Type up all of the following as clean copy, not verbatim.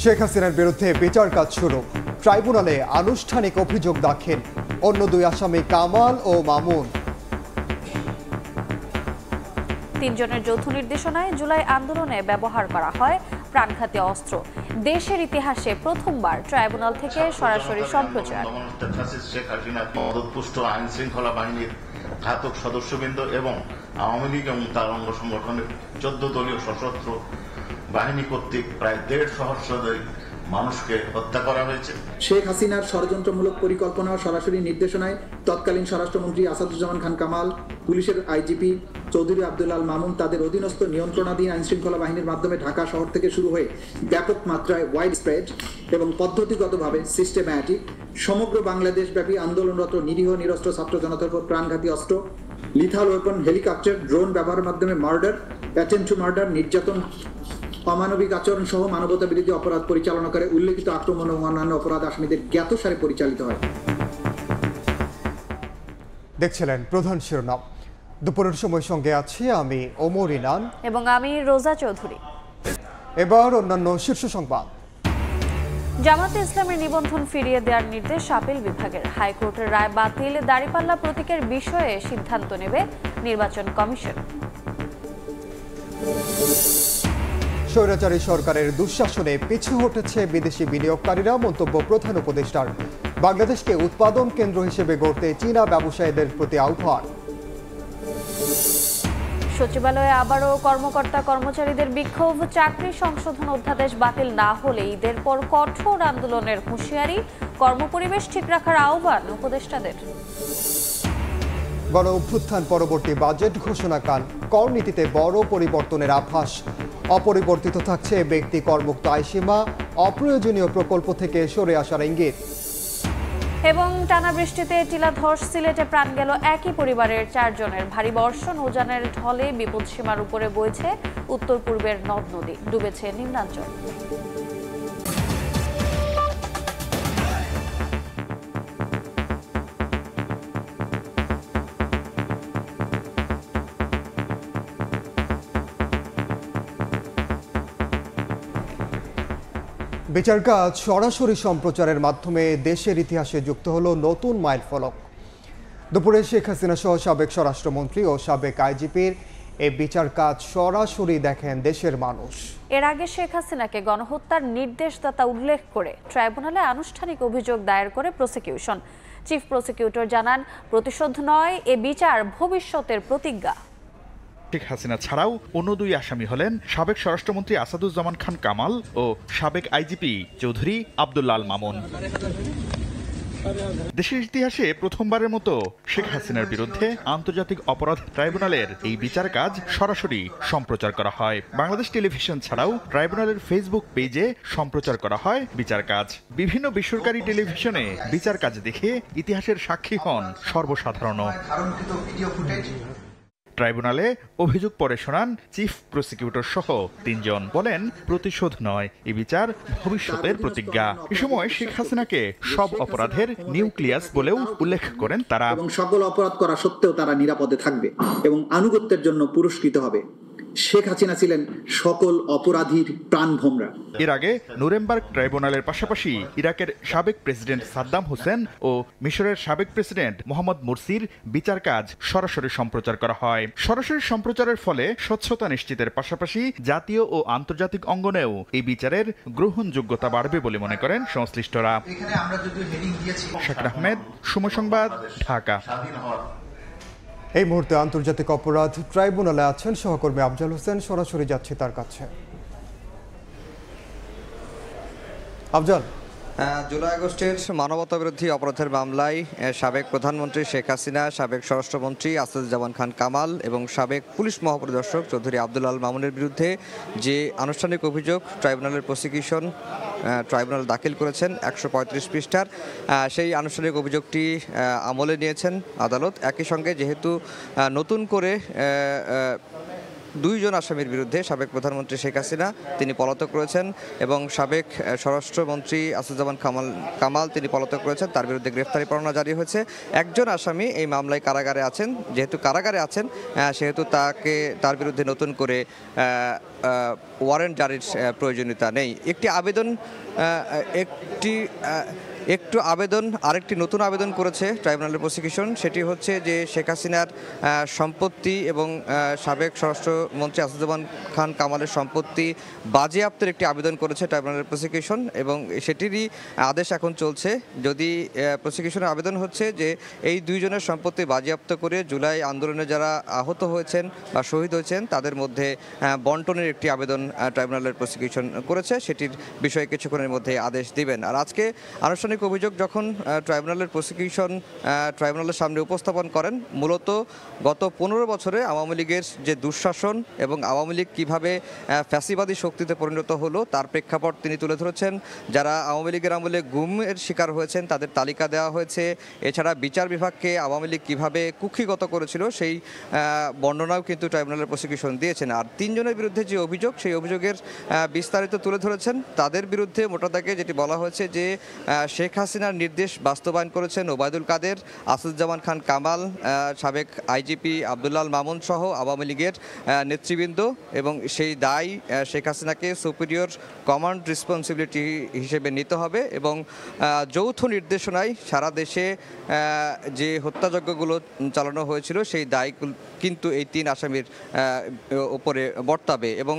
শেখ হাসিনার বিরুদ্ধে বিচার কাজ শুরু। ট্রাইব্যুনালে আনুষ্ঠানিক অভিযোগ দাখিল। অন্য দুই আসামি কামাল ও মামুন। ৩ জনের যৌথ নির্দেশনায় জুলাই আন্দোলনে ব্যবহার করা হয় প্রাণঘাতী অস্ত্র। দেশের ইতিহাসে প্রথমবার ট্রাইব্যুনাল থেকে সরাসরি সম্প্রচার। শেখ হাসিনা পদপুষ্ট আইন শৃঙ্খলা বাহিনীর ঘাতক সদস্যবৃন্দ এবং আওয়ামী লীগ এবং তার অঙ্গ সংগঠনের 14 দলীয় সশস্ত্র বাহিনী কর্তৃক প্রায় 1.5 সহস্রাধিক মানুষকে হত্যা করা হয়েছে। শেখ হাসিনার ষড়যন্ত্রমূলক পরিকল্পনা সরাসরি নির্দেশনায় তৎকালীন স্বরাষ্ট্রমন্ত্রী আসাদুজ্জামান খান কামাল, পুলিশের আইজিপি চৌধুরী আব্দুল মামুন তাদের অধীনস্থ নিয়ন্ত্রণাধীন আইনশৃঙ্খলা বাহিনীর মাধ্যমে ঢাকা শহর থেকে শুরু হয়ে ব্যাপক মাত্রায় ওয়াইড স্প্রেড এবং পদ্ধতিগতভাবে সিস্টেম্যাটিক সমগ্র বাংলাদেশব্যাপী আন্দোলনরত নিরীহ নিরস্ত্র ছাত্র জনতার উপর প্রাণঘাতী অস্ত্র, লিথাল ওয়েপন, হেলিকপ্টার, ড্রোন ব্যবহারের মাধ্যমে মার্ডার, অ্যাটেম্পট টু মার্ডার, নির্যাতন, অমানবিক আচরণ সহ মানবতা বিরোধী অপরাধ পরিচালনা করে উল্লেখিত আক্রমণ ও অন্যান্য অপরাধ আসামিদের জ্ঞাতসারে পরিচালিত হয়। দেখছিলেন প্রধান শিরোনাম। দুপুরের সময় সঙ্গে আছি আমি ওমর ইনান এবং আমি রোজা চৌধুরী। এবার অন্যান্য শীর্ষ সংবাদ। জামাতে ইসলামের নিবন্ধন ফিরিয়ে দেওয়ার নির্দেশ আপিল বিভাগের। হাইকোর্টের রায় বাতিল, দাঁড়িপাল্লা প্রতীকের বিষয়ে সিদ্ধান্ত নেবে নির্বাচন কমিশন। স্বৈরাচারী সরকারের দুঃশাসনে পিছু হটেছে বিদেশি বিনিয়োগকারীরা, মন্তব্য প্রধান উপদেষ্টার। বাংলাদেশকে উৎপাদন কেন্দ্র হিসেবে গড়তে চীনা ব্যবসায়ীদের প্রতি আহ্বান। সচিবালয়ে আবারও কর্মকর্তা কর্মচারীদের বিক্ষোভ। চাকরি সংশোধন অধ্যাদেশ বাতিল না হলে ঈদের পর কঠোর আন্দোলনের হুঁশিয়ারি। কর্মপরিবেশ ঠিক রাখার আহ্বান উপদেষ্টাদের। গণ অভ্যুত্থান পরবর্তী বাজেট ঘোষণাকাল, কর নীতিতে বড় পরিবর্তনের আভাস। অপরিবর্তিত থাকছে ব্যক্তি করমুক্ত আয়সীমা, অপ্রয়োজনীয় প্রকল্প থেকে সরে আসার ইঙ্গিত। এবং টানা বৃষ্টিতে টিলাধস, সিলেটে প্রাণ গেল একই পরিবারের 4 জনের। ভারী বর্ষণ, উজানের ঢলে বিপদসীমার উপরে বইছে উত্তর পূর্বের নদ নদী, ডুবেছে নিম্নাঞ্চল। বিচার কাজ সরাসরি সম্প্রচারের মাধ্যমে দেশের ইতিহাসে যুক্ত হলো নতুন মাইলফলক। দুপুরে শেখ হাসিনা সহ সাবেক স্বরাষ্ট্রমন্ত্রী ও সাবেক আইজিপির এই বিচার কাজ সরাসরি দেখেন দেশের মানুষ। এর আগে শেখ হাসিনাকে গণহত্যার নির্দেশদাতা উল্লেখ করে ট্রাইব্যুনালে আনুষ্ঠানিক অভিযোগ দায়ের করে প্রসিকিউশন। চিফ প্রসিকিউটর জানান, প্রতিশোধ নয়, এ বিচার ভবিষ্যতের প্রতিজ্ঞা। শেখ হাসিনা ছাড়াও অন্য দুই আসামি হলেন সাবেক স্বরাষ্ট্রমন্ত্রী আসাদুজ্জামান খান কামাল ও সাবেক আইজিপি চৌধুরী আব্দুল মামুন। দেশের ইতিহাসে প্রথমবারের মতো শেখ হাসিনার বিরুদ্ধে আন্তর্জাতিক অপরাধ ট্রাইব্যুনালের এই বিচার কাজ সরাসরি সম্প্রচার করা হয়। বাংলাদেশ টেলিভিশন ছাড়াও ট্রাইব্যুনালের ফেসবুক পেজে সম্প্রচার করা হয় বিচার কাজ। বিভিন্ন বেসরকারি টেলিভিশনে বিচার কাজ দেখে ইতিহাসের সাক্ষী হন সর্বসাধারণ। ট্রাইব্যুনালে অভিযোগ পরে শোনান চিফ প্রসিকিউটর সহ 3 জন। বলেন, প্রতিশোধ নয়, এই বিচার ভবিষ্যতের প্রতিজ্ঞা। এ সময় শেখ হাসিনাকে সব অপরাধের নিউক্লিয়াস বলেও উল্লেখ করেন তারা। এবং সকল অপরাধ করা সত্ত্বেও তারা নিরাপদে থাকবে এবং আনুগত্যের জন্য পুরস্কৃত হবে। শেখ হাসিনা ছিলেন সকল অপরাধীর প্রাণভোমরা। এর আগে নুরেমবার্গ ট্রাইব্যুনালের পাশাপাশি ইরাকের সাবেক প্রেসিডেন্ট সাদ্দাম হোসেন ও মিশরের সাবেক প্রেসিডেন্ট মোহাম্মদ মুরসির বিচার কাজ সরাসরি সম্প্রচার করা হয়। সরাসরি সম্প্রচারের ফলে স্বচ্ছতা নিশ্চিতের পাশাপাশি জাতীয় ও আন্তর্জাতিক অঙ্গনেও এই বিচারের গ্রহণযোগ্যতা বাড়বে বলে মনে করেন সংশ্লিষ্টরা। শাকির আহমেদ, সময় সংবাদ, ঢাকা। এই মুহূর্তে আন্তর্জাতিক অপরাধ ট্রাইব্যুনালে আছেন সহকর্মী আফজাল হোসেন, সরাসরি যাচ্ছি তার কাছে। আফজাল, জুলাই আগস্টের মানবতাবিরোধী অপরাধের মামলায় সাবেক প্রধানমন্ত্রী শেখ হাসিনা, সাবেক স্বরাষ্ট্রমন্ত্রী আসাদুজ্জামান খান কামাল এবং সাবেক পুলিশ মহাপরিদর্শক চৌধুরী আব্দুল মামুনের বিরুদ্ধে যে আনুষ্ঠানিক অভিযোগ ট্রাইব্যুনালের প্রসিকিউশন ট্রাইব্যুনাল দাখিল করেছেন 135 পৃষ্ঠার, সেই আনুষ্ঠানিক অভিযোগটি আমলে নিয়েছেন আদালত। একই সঙ্গে যেহেতু নতুন করে দুইজন আসামির বিরুদ্ধে সাবেক প্রধানমন্ত্রী শেখ হাসিনা তিনি পলাতক রয়েছেন এবং সাবেক স্বরাষ্ট্রমন্ত্রী আসাদুজ্জামান কামাল তিনি পলাতক রয়েছেন, তার বিরুদ্ধে গ্রেফতারি পরোয়ানা জারি হয়েছে। একজন আসামি এই মামলায় কারাগারে আছেন, যেহেতু কারাগারে আছেন সেহেতু তার বিরুদ্ধে নতুন করে ওয়ারেন্ট জারির প্রয়োজনীয়তা নেই। আরেকটি নতুন আবেদন করেছে ট্রাইব্যুনালের প্রসিকিউশন, সেটি হচ্ছে যে শেখ হাসিনার সম্পত্তি এবং সাবেক স্বরাষ্ট্রমন্ত্রী আসাদুজ্জামান খান কামালের সম্পত্তি বাজেয়াপ্তের একটি আবেদন করেছে ট্রাইব্যুনালের প্রসিকিউশন এবং সেটিরই আদেশ এখন চলছে। যদি প্রসিকিউশনের আবেদন হচ্ছে যে এই দুইজনের সম্পত্তি বাজেয়াপ্ত করে জুলাই আন্দোলনে যারা আহত হয়েছেন বা শহীদ হয়েছেন তাদের মধ্যে বন্টনের একটি আবেদন ট্রাইব্যুনালের প্রসিকিউশন করেছে, সেটির বিষয়ে কিছুক্ষণের মধ্যে আদেশ দিবেন। আর আজকে আনুষ্ঠানিক অভিযোগ যখন ট্রাইব্যুনালের প্রসিকিউশন ট্রাইব্যুনালের সামনে উপস্থাপন করেন, মূলত গত 15 বছরে আওয়ামী লীগের যে দুঃশাসন এবং আওয়ামী লীগ কীভাবে ফ্যাসিবাদী শক্তিতে পরিণত হলো তার প্রেক্ষাপট তিনি তুলে ধরেছেন। যারা আওয়ামী লীগের আমলে গুমের শিকার হয়েছেন তাদের তালিকা দেওয়া হয়েছে। এছাড়া বিচার বিভাগকে আওয়ামী লীগ কীভাবে কুক্ষিগত করেছিল সেই বর্ণনাও কিন্তু ট্রাইব্যুনালের প্রসিকিউশন দিয়েছেন। আর 3 জনের বিরুদ্ধে যে অভিযোগ সেই অভিযোগের বিস্তারিত তুলে ধরেছেন। তাদের বিরুদ্ধে মোটা দাগে যেটি বলা হয়েছে যে শেখ হাসিনার নির্দেশ বাস্তবায়ন করেছেন ওবায়দুল কাদের, আসাদুজ্জামান খান কামাল, সাবেক আইজিপি আব্দুল্লাহ আল মামুন সহ আওয়ামী লীগের নেতৃবৃন্দ এবং সেই দায় শেখ হাসিনাকে সুপিরিয়র কমান্ড রেসপন্সিবিলিটি হিসেবে নিতে হবে এবং যৌথ নির্দেশনায় সারা দেশে যে হত্যাযজ্ঞগুলো চালানো হয়েছিল সেই দায় কিন্তু এই 3 আসামির উপরে বর্তাবে এবং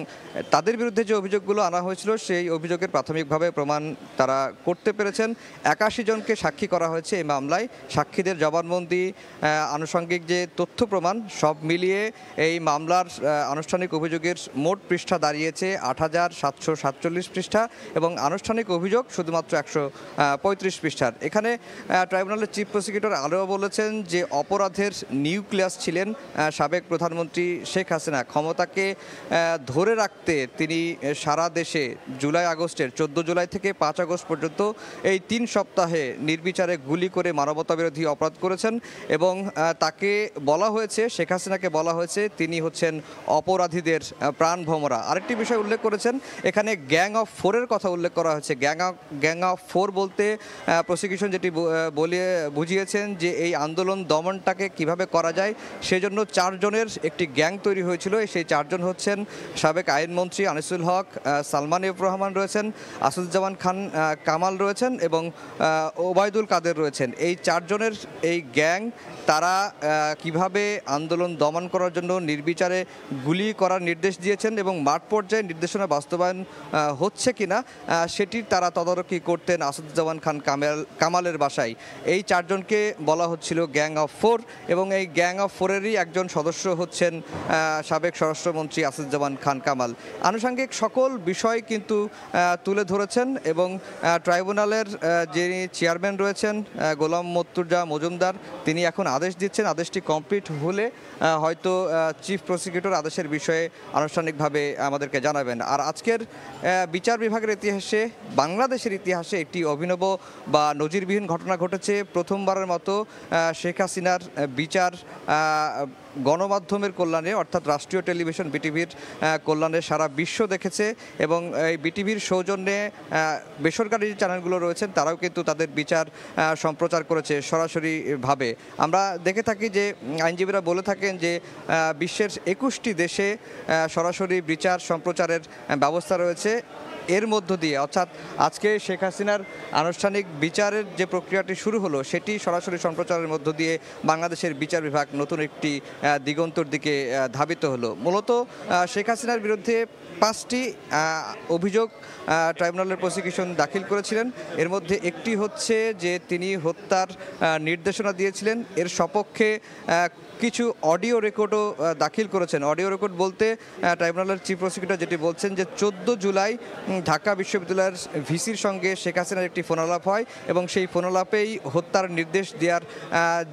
তাদের বিরুদ্ধে যে অভিযোগগুলো আনা হয়েছিল সেই অভিযোগের প্রাথমিকভাবে প্রমাণ তারা করতে পেরেছেন। 81 জনকে সাক্ষী করা হয়েছে এই মামলায়। সাক্ষীদের জবানবন্দি, আনুষঙ্গিক যে তথ্য প্রমাণ সব মিলিয়ে এই মামলার আনুষ্ঠানিক অভিযোগের মোট পৃষ্ঠা দাঁড়িয়েছে 8747 পৃষ্ঠা এবং আনুষ্ঠানিক অভিযোগ শুধুমাত্র 135 পৃষ্ঠার। এখানে ট্রাইব্যুনালের চিফ প্রসিকিউটর আরও বলেছেন যে অপরাধের নিউক্লিয়াস ছিলেন সাবেক প্রধানমন্ত্রী শেখ হাসিনা। ক্ষমতাকে ধরে রাখতে তিনি সারা দেশে জুলাই আগস্টের 14 জুলাই থেকে 5 আগস্ট পর্যন্ত এই 3 সপ্তাহে নির্বিচারে গুলি করে মানবতাবিরোধী অপরাধ করেছেন এবং তাকে বলা হয়েছে, শেখ হাসিনাকে বলা হয়েছে তিনি হচ্ছেন অপরাধীদের প্রাণ ভোমরা। আরেকটি বিষয় উল্লেখ করেছেন, এখানে গ্যাং অফ 4-এর কথা উল্লেখ করা হয়েছে। গ্যাং অফ 4 বলতে প্রসিকিউশন যেটি বুঝিয়েছেন যে এই আন্দোলন দমনটাকে কিভাবে করা যায় সেজন্য 4 জনের একটি গ্যাং তৈরি হয়েছিল। সেই 4 জন হচ্ছেন সাবেক আইনমন্ত্রী আনিসুল হক, সালমান এফ রহমান রয়েছেন, আসাদুজ্জামান খান কামাল রয়েছেন এবং ওবায়দুল কাদের রয়েছেন। এই 4 জনের এই গ্যাং তারা কিভাবে আন্দোলন দমন করার জন্য নির্বিচারে গুলি করার নির্দেশ দিয়েছেন এবং মাঠ পর্যায়ে নির্দেশনা বাস্তবায়ন হচ্ছে কিনা সেটির তারা তদারকি করতেন আসাদুজ্জামান খান কামালের বাসায়। এই 4 জনকে বলা হচ্ছিল গ্যাং অফ 4 এবং এই গ্যাং অফ 4-এরই একজন সদস্য হচ্ছেন সাবেক স্বরাষ্ট্রমন্ত্রী আসাদুজ্জামান খান কামাল। আনুষঙ্গিক সকল বিষয় কিন্তু তুলে ধরেছেন এবং ট্রাইব্যুনালের যিনি চেয়ারম্যান রয়েছেন গোলাম মর্তুজা মজুমদার তিনি এখন আদেশ দিচ্ছেন। আদেশটি কমপ্লিট হলে হয়তো চিফ প্রসিকিউটর আদেশের বিষয়ে আনুষ্ঠানিকভাবে আমাদেরকে জানাবেন। আর আজকের বিচার বিভাগের ইতিহাসে, বাংলাদেশের ইতিহাসে একটি অভিনব বা নজিরবিহীন ঘটনা ঘটেছে। প্রথমবারের মতো শেখ হাসিনার বিচার গণমাধ্যমের কল্যাণে অর্থাৎ রাষ্ট্রীয় টেলিভিশন বিটিভির কল্যাণে সারা বিশ্ব দেখেছে এবং এই বিটিভির সৌজন্যে বেসরকারি যে চ্যানেলগুলো রয়েছেন তারাও কিন্তু তাদের বিচার সম্প্রচার করেছে সরাসরিভাবে। আমরা দেখে থাকি যে আইনজীবীরা বলে থাকেন যে বিশ্বের 21টি দেশে সরাসরি বিচার সম্প্রচারের ব্যবস্থা রয়েছে। এর মধ্য দিয়ে অর্থাৎ আজকে শেখ হাসিনার আনুষ্ঠানিক বিচারের যে প্রক্রিয়াটি শুরু হলো সেটি সরাসরি সম্প্রচারের মধ্য দিয়ে বাংলাদেশের বিচার বিভাগ নতুন একটি দিগন্তর দিকে ধাবিত হলো। মূলত শেখ হাসিনার বিরুদ্ধে 5টি অভিযোগ ট্রাইব্যুনালের প্রসিকিউশন দাখিল করেছিলেন। এর মধ্যে একটি হচ্ছে যে তিনি হত্যার নির্দেশনা দিয়েছিলেন। এর সপক্ষে কিছু অডিও রেকর্ডও দাখিল করেছেন। অডিও রেকর্ড বলতে ট্রাইব্যুনালের চিফ প্রসিকিউটর যেটি বলছেন যে 14 জুলাই ঢাকা বিশ্ববিদ্যালয়ের ভিসির সঙ্গে শেখ হাসিনার একটি ফোনালাপ হয় এবং সেই ফোনালাপেই হত্যার নির্দেশ দেওয়ার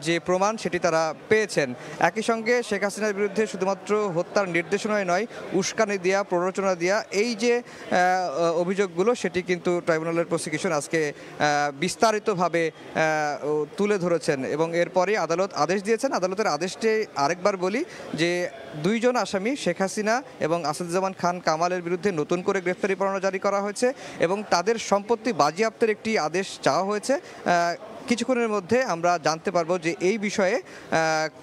যে প্রমাণ সেটি তারা পেয়েছেন। একই সঙ্গে সঙ্গে শেখ হাসিনার বিরুদ্ধে শুধুমাত্র হত্যার নির্দেশনাই নয়, উস্কানি দেওয়া, প্ররোচনা দেওয়া, এই যে অভিযোগগুলো সেটি কিন্তু ট্রাইব্যুনালের প্রসিকিউশন আজকে বিস্তারিতভাবে তুলে ধরেছেন এবং এরপরে আদালত আদেশ দিয়েছেন। আদালতের আদেশটি আরেকবার বলি যে 2 জন আসামি শেখ হাসিনা এবং আসাদুজ্জামান খান কামালের বিরুদ্ধে নতুন করে গ্রেফতারি পরোয়ানা জারি করা হয়েছে এবং তাদের সম্পত্তি বাজেয়াপ্তের একটি আদেশ চাওয়া হয়েছে। কিছুক্ষণের মধ্যে আমরা জানতে পারবো যে এই বিষয়ে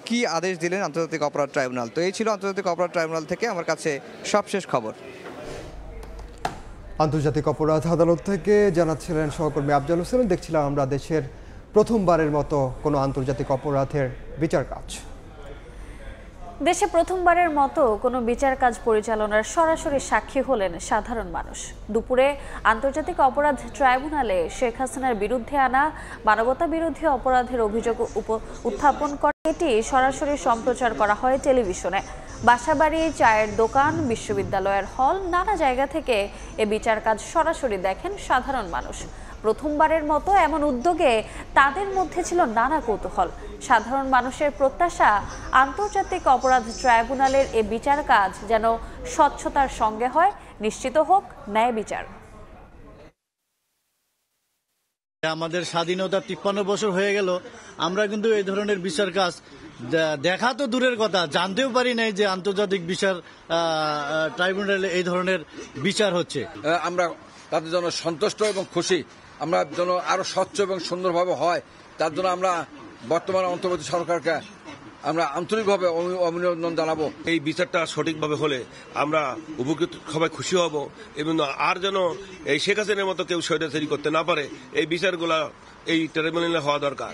কি আদেশ দিলেন আন্তর্জাতিক অপরাধ ট্রাইব্যুনাল। তো এই ছিল আন্তর্জাতিক অপরাধ ট্রাইব্যুনাল থেকে আমার কাছে সবশেষ খবর। আন্তর্জাতিক অপরাধ আদালত থেকে জানাচ্ছিলেন সহকর্মী আফজাল হোসেন। দেখছিলাম আমরা দেশের প্রথমবারের মতো কোনো আন্তর্জাতিক অপরাধের বিচার কাজ। দেশে প্রথমবারের মতো কোনো বিচার কাজ পরিচালনার সরাসরি সাক্ষী হলেন সাধারণ মানুষ। দুপুরে আন্তর্জাতিক অপরাধ ট্রাইব্যুনালে শেখ হাসিনার বিরুদ্ধে আনা মানবতা বিরোধী অপরাধের অভিযোগ উত্থাপন করে এটি সরাসরি সম্প্রচার করা হয় টেলিভিশনে। বাসাবাড়ি, চায়ের দোকান, বিশ্ববিদ্যালয়ের হল, নানা জায়গা থেকে এ বিচার কাজ সরাসরি দেখেন সাধারণ মানুষ। প্রথমবারের মতো এমন উদ্যোগে তাদের মধ্যে ছিল নানা কৌতূহল। সাধারণ মানুষের প্রত্যাশা আন্তর্জাতিক অপরাধ ট্রাইব্যুনালের এ বিচার কাজ যেন স্বচ্ছতার সঙ্গে হয়, নিশ্চিত হোক ন্যায় বিচার। আমাদের স্বাধীনতা 53 বছর হয়ে গেল, আমরা কিন্তু এই ধরনের বিচার কাজ দেখা তো দূরের কথা, জানতেও পারি নাই যে আন্তর্জাতিক বিচার ট্রাইব্যুনালে এই ধরনের বিচার হচ্ছে। আমরা তাদের জন্য সন্তুষ্ট এবং খুশি, আমরা যেন আরো স্বচ্ছ এবং সুন্দরভাবে হয় তার জন্য আমরা বর্তমান অন্তর্বর্তী সরকারকে আমরা আন্তরিকভাবে অভিনন্দন জানাবো। এই বিচারটা সঠিকভাবে হলে আমরা উপকৃত সবাই খুশি হব এবং আর যেন এই শেখ হাসিনার মতো কেউ স্বৈরাচারী করতে না পারে, এই বিচারগুলা এই ট্রাইব্যুনালে হওয়া দরকার।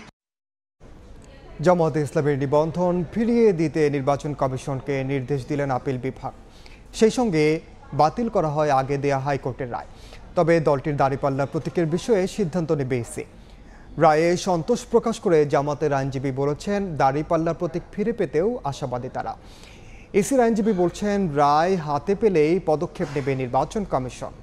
জামায়াতে ইসলামের নিবন্ধন ফিরিয়ে দিতে নির্বাচন কমিশনকে নির্দেশ দিলেন আপিল বিভাগ। সেই সঙ্গে বাতিল করা হয় আগে দেয়া হাইকোর্টের রায়। তবে দলটির দাঁড়িপাল্লা প্রতীকের বিষয়ে সিদ্ধান্ত নেবে ইসি। রায়ে সন্তোষ প্রকাশ করে জামাতের আইনজীবী বলেছেন দাঁড়িপাল্লা প্রতীক ফিরে পেতেও আশাবাদী তারা। ইসির আইনজীবী বলছেন রায় হাতে পেলেই পদক্ষেপ নেবে নির্বাচন কমিশন।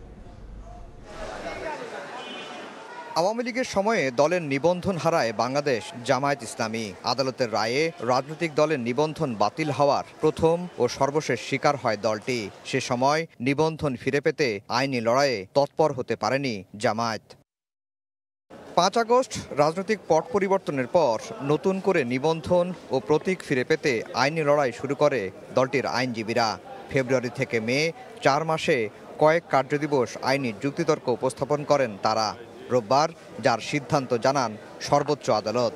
আওয়ামী লীগের সময়ে দলের নিবন্ধন হারায় বাংলাদেশ জামায়াত ইসলামী। আদালতের রায়ে রাজনৈতিক দলের নিবন্ধন বাতিল হওয়ার প্রথম ও সর্বশেষ শিকার হয় দলটি। সে সময় নিবন্ধন ফিরে পেতে আইনি লড়াইয়ে তৎপর হতে পারেনি জামায়াত। 5 আগস্ট রাজনৈতিক পট পরিবর্তনের পর নতুন করে নিবন্ধন ও প্রতীক ফিরে পেতে আইনি লড়াই শুরু করে দলটির আইনজীবীরা। ফেব্রুয়ারি থেকে মে 4 মাসে কয়েক কার্যদিবস আইনি যুক্তিতর্ক উপস্থাপন করেন তারা। রোববার যার সিদ্ধান্ত জানান সর্বোচ্চ আদালত।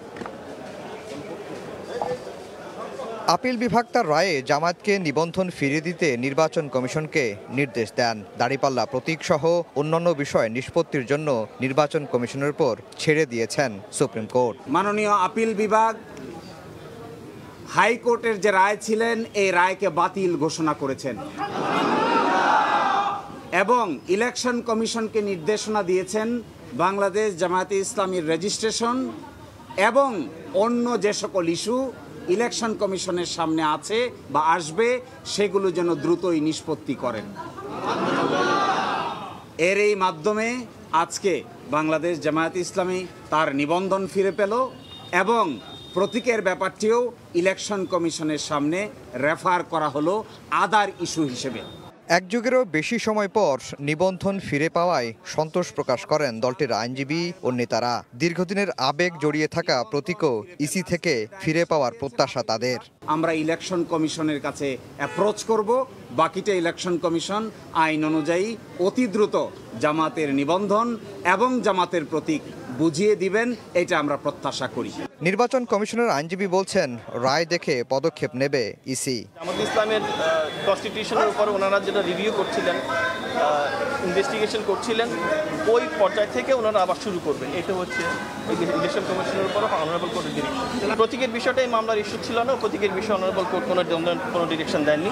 আপিল বিভাগ তার রায়ে জামায়াতকে নিবন্ধন ফিরিয়ে দিতে নির্বাচন কমিশনকে নির্দেশ দেন। দাঁড়িপাল্লা প্রতীক সহ অন্যান্য বিষয় নিষ্পত্তির জন্য নির্বাচন কমিশনের উপর ছেড়ে দিয়েছেন সুপ্রিম কোর্ট। মাননীয় আপিল বিভাগ হাইকোর্টের যে রায় ছিলেন এই রায়কে বাতিল ঘোষণা করেছেন এবং ইলেকশন কমিশনকে নির্দেশনা দিয়েছেন বাংলাদেশ জামায়াতে ইসলামীর রেজিস্ট্রেশন এবং অন্য যে সকল ইস্যু ইলেকশন কমিশনের সামনে আছে বা আসবে সেগুলো যেন দ্রুতই নিষ্পত্তি করেন। এর এই মাধ্যমে আজকে বাংলাদেশ জামায়াতে ইসলামী তার নিবন্ধন ফিরে পেল এবং প্রতীকের ব্যাপারটিও ইলেকশন কমিশনের সামনে রেফার করা হলো আদার ইস্যু হিসেবে। এক যুগেরও বেশি সময় পর নিবন্ধন ফিরে পাওয়ায় সন্তোষ প্রকাশ করেন দলটির আইনজীবী ও নেতারা। দীর্ঘদিনের আবেগ জড়িয়ে থাকা প্রতীকও ইসি থেকে ফিরে পাওয়ার প্রত্যাশা তাদের। আমরা ইলেকশন কমিশনের কাছে অ্যাপ্রোচ করব, বাকিটা ইলেকশন কমিশন আইন অনুযায়ী অতি দ্রুত জামাতের নিবন্ধন এবং জামাতের প্রতীক বুঝিয়ে দিবেন, এটা আমরা প্রত্যাশা করি। নির্বাচন কমিশনের আইনজীবী বলছেন রায় দেখে পদক্ষেপ নেবে ইসি। আমাদের ইসলামের কনস্টিটিউশনের উপর ওনারা যেটা রিভিউ করছিলেন, ইনভেস্টিগেশন করছিলেন, ওই পর্যায় থেকে ওনারা আবার শুরু করবেন। এটা হচ্ছে ইলেকশন কমিশনের উপর অনারেবল কোর্টের ডিরেকশন। প্রতীকের বিষয়টা এই মামলার ইস্যু ছিল না, প্রতীকের বিষয়ে অনারেবল কোর্ট কোনো ডিরেকশন দেননি।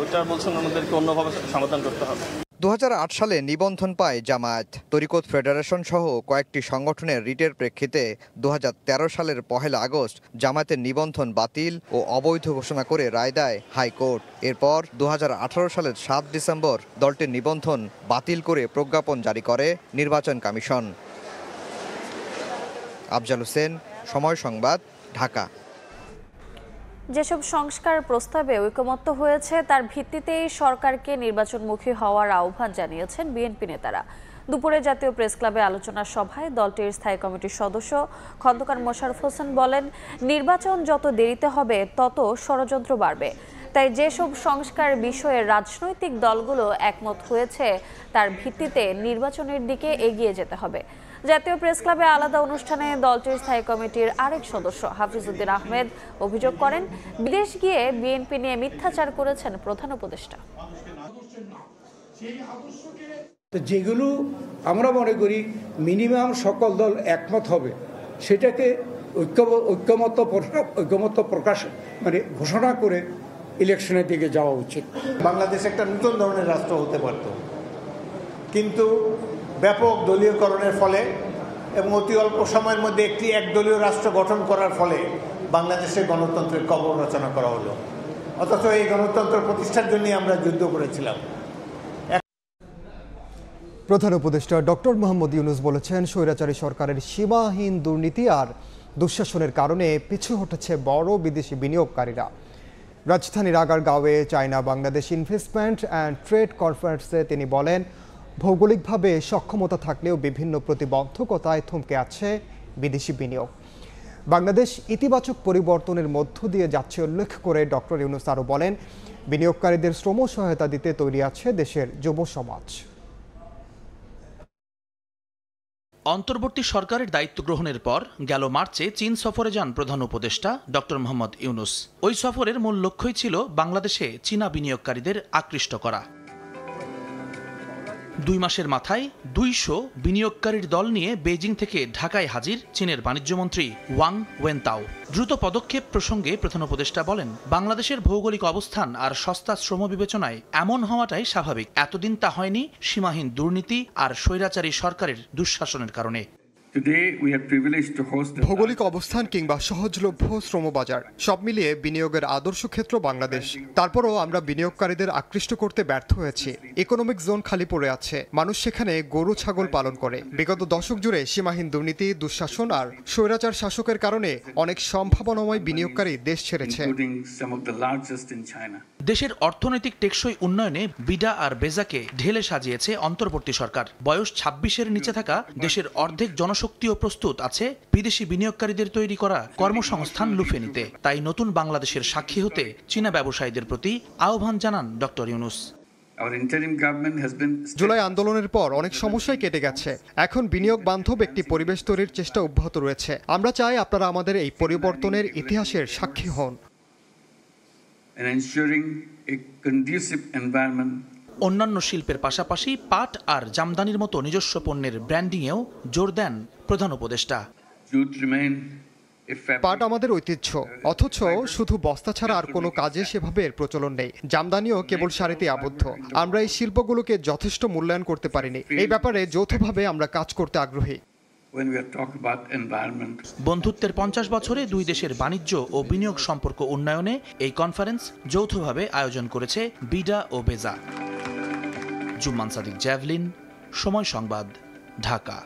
ওইটা বলছেন আমাদেরকে অন্যভাবে সমাধান করতে হবে। 2008 সালে নিবন্ধন পায় জামায়াত। তরিকত ফেডারেশন সহ কয়েকটি সংগঠনের রিটের প্রেক্ষিতে 2013 সালের 1 আগস্ট জামায়াতের নিবন্ধন বাতিল ও অবৈধ ঘোষণা করে রায় দেয় হাইকোর্ট। এরপর 2018 সালের 7 ডিসেম্বর দলটির নিবন্ধন বাতিল করে প্রজ্ঞাপন জারি করে নির্বাচন কমিশন। আফজাল হোসেন, সময় সংবাদ, ঢাকা। যেসব সংস্কার প্রস্তাবে ঐকমত্য হয়েছে তার ভিত্তিতেই সরকারকে নির্বাচনমুখী হওয়ার আহ্বান জানিয়েছেন বিএনপি নেতারা। দুপুরে জাতীয় প্রেস ক্লাবে আলোচনা সভায় দলটির স্থায়ী কমিটির সদস্য খন্দকার মোশাররফ হোসেন বলেন, নির্বাচন যত দেরিতে হবে তত ষড়যন্ত্র বাড়বে। তাই যেসব সংস্কার বিষয়ে রাজনৈতিক দলগুলো একমত হয়েছে তার ভিত্তিতে নির্বাচনের দিকে এগিয়ে যেতে হবে। জাতীয় প্রেস ক্লাবে আলাদা অনুষ্ঠানে দলটির স্থায়ী কমিটির আরেক সদস্য হাফিজউদ্দিন আহমেদ অভিযোগ করেন, বিদেশ গিয়ে বিএনপি নিয়ে মিথ্যাচার করেছেন প্রধান উপদেষ্টা। যেগুলো আমরা মনে করি মিনিমাম সকল দল একমত হবে, সেটাকে ঐকমত্য প্রকাশ ঘোষণা করে ইলেকশনের দিকে যাওয়া উচিত। বাংলাদেশ একটা নতুন ধরনের রাষ্ট্র হতে পারত, কিন্তু ব্যাপক দলীয়করণের ফলে এবং অতি অল্প সময়ের মধ্যে একটি একদলীয় রাষ্ট্র গঠন করার ফলে বাংলাদেশের গণতন্ত্রের কবর রচনা করা হলো। অথচ এই গণতন্ত্র প্রতিষ্ঠার জন্যই আমরা যুদ্ধ করেছিলাম। প্রধান উপদেষ্টা ডক্টর মোহাম্মদ ইউনূস বলেছেন, স্বৈরাচারী সরকারের সীমাহীন দুর্নীতি আর দুঃশাসনের কারণে পিছু হটেছে বড় বিদেশি বিনিয়োগকারীরা। রাজধানীর আগারগাঁওয়ে China Bangladesh investment and trade কনফারেন্সে তিনি বলেন, ভৌগোলিকভাবে সক্ষমতা থাকলেও বিভিন্ন প্রতিবন্ধকতায় থমকে আছে বিদেশি বিনিয়োগ। বাংলাদেশ ইতিবাচক পরিবর্তনের মধ্য দিয়ে যাচ্ছে উল্লেখ করে ডক্টর ইউনূস আরও বলেন, বিনিয়োগকারীদের শ্রম সহায়তা দিতে তৈরি আছে দেশের যুব সমাজ। অন্তর্বর্তী সরকারের দায়িত্ব গ্রহণের পর গেল মার্চে চীন সফরে যান প্রধান উপদেষ্টা ডক্টর মোহাম্মদ ইউনূস। ওই সফরের মূল লক্ষ্যই ছিল বাংলাদেশে চীনা বিনিয়োগকারীদের আকৃষ্ট করা। 2 মাসের মাথায় 200 বিনিয়োগকারীর দল নিয়ে বেইজিং থেকে ঢাকায় হাজির চীনের বাণিজ্যমন্ত্রী ওয়াং ওয়েনতাও। দ্রুত পদক্ষেপ প্রসঙ্গে প্রধান উপদেষ্টা বলেন, বাংলাদেশের ভৌগোলিক অবস্থান আর সস্তা শ্রম বিবেচনায় এমন হওয়াটাই স্বাভাবিক। এতদিন তা হয়নি সীমাহীন দুর্নীতি আর স্বৈরাচারী সরকারের দুঃশাসনের কারণে। ভৌগোলিক অবস্থান কিংবা সহজলভ্য শ্রমবাজার সব মিলিয়ে বিনিয়োগের আদর্শ ক্ষেত্র বাংলাদেশ। তারপরও আমরা বিনিয়োগকারীদের আকৃষ্ট করতে ব্যর্থ হয়েছি। ইকোনমিক জোন খালি পড়ে আছে, মানুষ সেখানে গরু ছাগল পালন করে। বিগত দশক জুড়ে সীমাহীন দুর্নীতি, দুঃশাসন আর স্বৈরাচার শাসকের কারণে অনেক সম্ভাবনাময় বিনিয়োগকারী দেশ ছেড়েছে। দেশের অর্থনৈতিক টেকসই উন্নয়নে বিডা আর বেজাকে ঢেলে সাজিয়েছে অন্তর্বর্তী সরকার। বয়স 26-এর নিচে থাকা দেশের অর্ধেক জনশক্তিও প্রস্তুত আছে বিদেশি বিনিয়োগকারীদের তৈরি করা কর্মসংস্থান লুফে নিতে। তাই নতুন বাংলাদেশের সাক্ষী হতে চীনা ব্যবসায়ীদের প্রতি আহ্বান জানান ডক্টর ইউনূস। জুলাই আন্দোলনের পর অনেক সমস্যাই কেটে গেছে। এখন বিনিয়োগ বান্ধব একটি পরিবেশ তৈরির চেষ্টা অব্যাহত রয়েছে। আমরা চাই আপনারা আমাদের এই পরিবর্তনের ইতিহাসের সাক্ষী হন। অন্যান্য শিল্পের পাশাপাশি পাট আর জামদানির মতো নিজস্ব পণ্যের ব্র্যান্ডিংয়েও জোর দেন প্রধান উপদেষ্টা। পাট আমাদের ঐতিহ্য, অথচ শুধু বস্তা ছাড়া আর কোনো কাজে সেভাবে এর প্রচলন নেই। জামদানিও কেবল শাড়িতে আবদ্ধ। আমরা এই শিল্পগুলোকে যথেষ্ট মূল্যায়ন করতে পারিনি। এই ব্যাপারে যৌথভাবে আমরা কাজ করতে আগ্রহী। বন্ধুত্বের 50 বছরে 2 দেশের বাণিজ্য ও বিনিয়োগ সম্পর্ক উন্নয়নে এই কনফারেন্স যৌথভাবে আয়োজন করেছে বিডা ও বেজা। জুম্মান সাদিক, জ্যাভলিন, সময় সংবাদ, ঢাকা।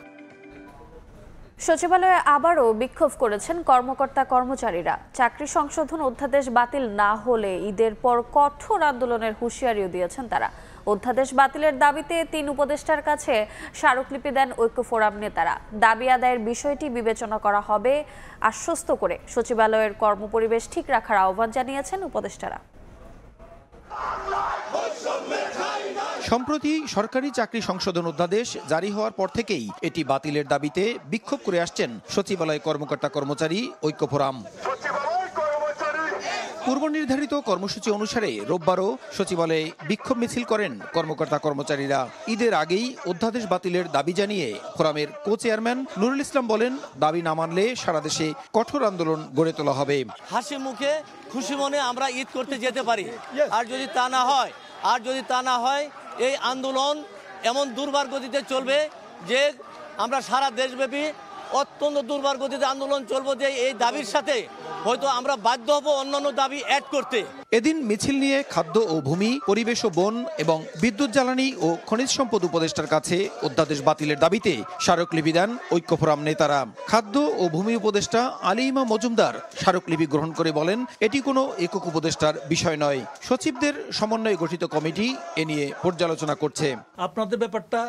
সচিবালয়ে আবারও বিক্ষোভ করেছেন কর্মকর্তা কর্মচারীরা। চাকরি সংশোধন অধ্যাদেশ বাতিল না হলে ঈদের পর কঠোর আন্দোলনের হুঁশিয়ারিও দিয়েছেন তারা। অধ্যাদেশ বাতিলের দাবিতে 3 উপদেষ্টার কাছে স্মারকলিপি দেন ঐক্য ফোরাম নেতারা। দাবি আদায়ের বিষয়টি বিবেচনা করা হবে আশ্বস্ত করে সচিবালয়ের কর্মপরিবেশ ঠিক রাখার আহ্বান জানিয়েছেন উপদেষ্টারা। সম্প্রতি সরকারি চাকরি সংশোধন অধ্যাদেশ জারি হওয়ার পর থেকেই এটি বাতিলের দাবিতে বিক্ষোভ করে আসছেন সচিবালয় কর্মকর্তা কর্মচারী ঐক্য ফোরাম। পূর্ব নির্ধারিত কর্মসূচি অনুসারে রোববারও সচিবালয়ে বিক্ষোভ মিছিল করেন কর্মকর্তা কর্মচারীরা। ঈদের আগেই অধ্যাদেশ বাতিলের দাবি জানিয়ে ফোরামের কো চেয়ারম্যান নুরুল ইসলাম বলেন, দাবি না মানলে সারা দেশে কঠোর আন্দোলন গড়ে তোলা হবে। হাসি মুখে খুশি মনে আমরা ঈদ করতে যেতে পারি, আর যদি তা না হয় এই আন্দোলন এমন দুর্বার গতিতে চলবে যে আমরা সারা দেশব্যাপী অত্যন্ত দুর্বার গতিতে আন্দোলন চলবো, যে এই দাবির সাথে হয়তো আমরা বাধ্য হব অন্যান্য দাবি অ্যাড করতে। এদিন মিছিল নিয়ে খাদ্য ও ভূমি, পরিবেশ ও বন এবং বিদ্যুৎ জ্বালানি ও খনিজ সম্পদ উপদেষ্টার কাছে অধ্যাদেশ বাতিলের দাবিতে স্মারকলিপি দেন ঐক্য ফোরাম নেতারা। খাদ্য ও ভূমি উপদেষ্টা আলিমা মজুমদার স্মারকলিপি গ্রহণ করে বলেন, এটি কোনো একক উপদেষ্টার বিষয় নয়। সচিবদের সমন্বয়ে গঠিত কমিটি এ নিয়ে পর্যালোচনা করছে। আপনাদের ব্যাপারটা